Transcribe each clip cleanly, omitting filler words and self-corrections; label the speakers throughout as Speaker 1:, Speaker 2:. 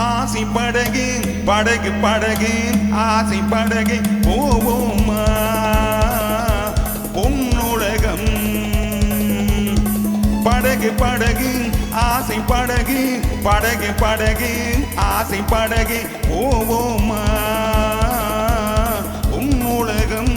Speaker 1: ஆசை படகு படகு படகு ஆசை படகு போவோமா பொன்னுலகம் படகு படகு ஆசை படகு படகு படகு ஆசை படகு போவோமா பொன்னுலகம்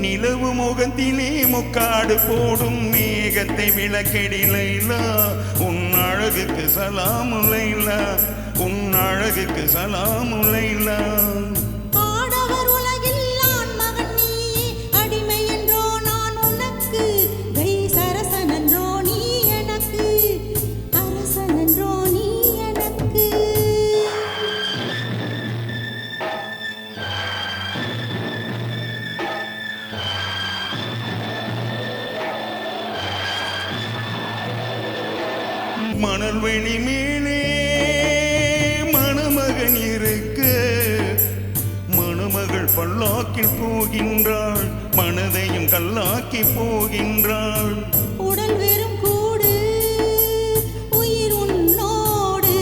Speaker 1: நிலவு முகத்திலே முக்காடு போடும் மேகத்தை விளக்கெடிலைலா உன் அழகுக்கு சலாமுலைலா உன் அழகுக்கு சலாமுலைலா மணல் வெளி மேலே மணமகன் இருக்க மணமகள் பல்லாக்கில் போகின்றாள் மனதையும் கல்லாக்கி போகின்றாள்
Speaker 2: உடல் வெறும் கூடு உயிர் உன்னோடு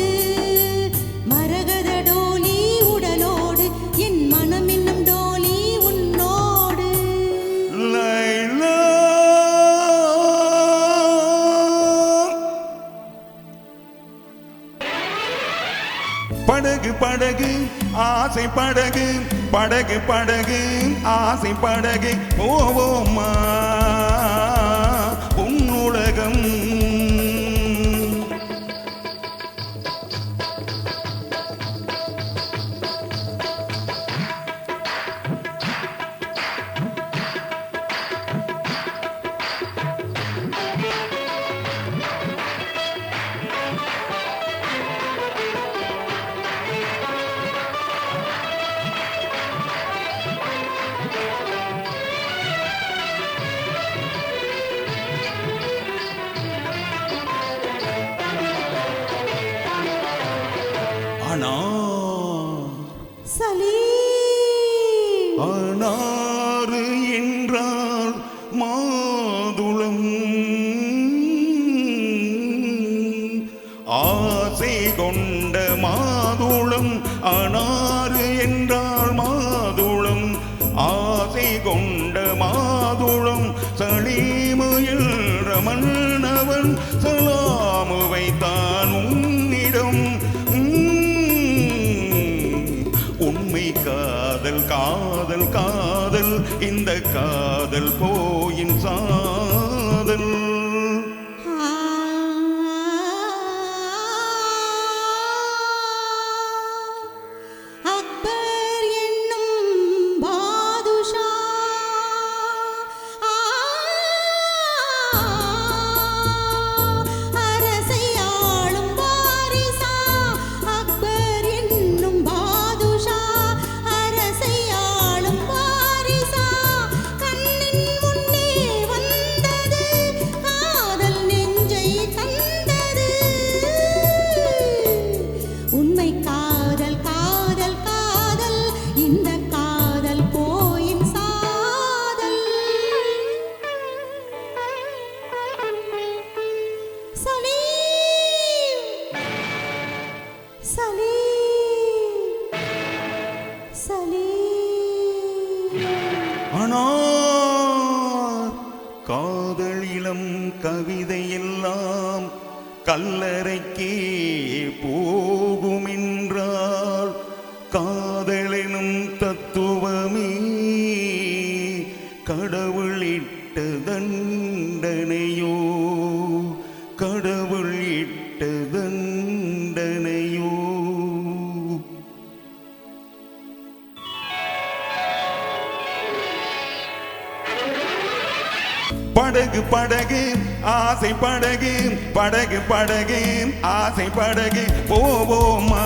Speaker 2: மரகத டோலி உடலோடு என் மனம் என்னும் டோலி உன்னோடு
Speaker 1: லைலா படகு படகு ஆசை படகு படகு படகு ஆசை படகு போவோமா பொன்னுலகம் அனாறு என்றால் மாதுளம் ஆசை கொண்ட மாதுளம் அனாறு என்றால் மாதுளம் ஆசை கொண்ட மாதுளம் சலீமுயில் ரமணவன் சலாமு வைத்தான் உன்னிடம் உண்மை காதல் காதல் காதல் இந்த காதல் போயின் சாதல் ஆனால் காதல் இளம் கவிதை எல்லாம் கல்லறைக்கே போகுமென்றால் காதலெனும் தத்துவமே கடவுளிட்ட தண்டனையோ கடவுளிட்ட தண்டனையோ. படகு படகு ஆசை படகு படகு படகு ஆசை படகு போவோமா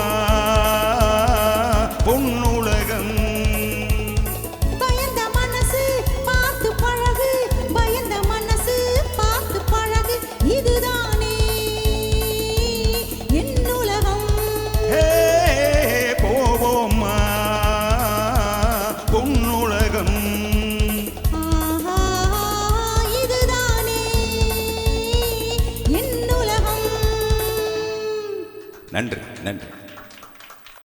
Speaker 1: பொன்னுலகம்.
Speaker 2: பயந்த மனசு பார்த்து பழகு பயந்த மனசு பார்த்து பழகு இதுதானே என் உலகம்.
Speaker 1: போவோமா பொன்னுலகம்.
Speaker 2: ஆஹா இதுதானே என் உலகம்.
Speaker 1: நன்றி நன்றி.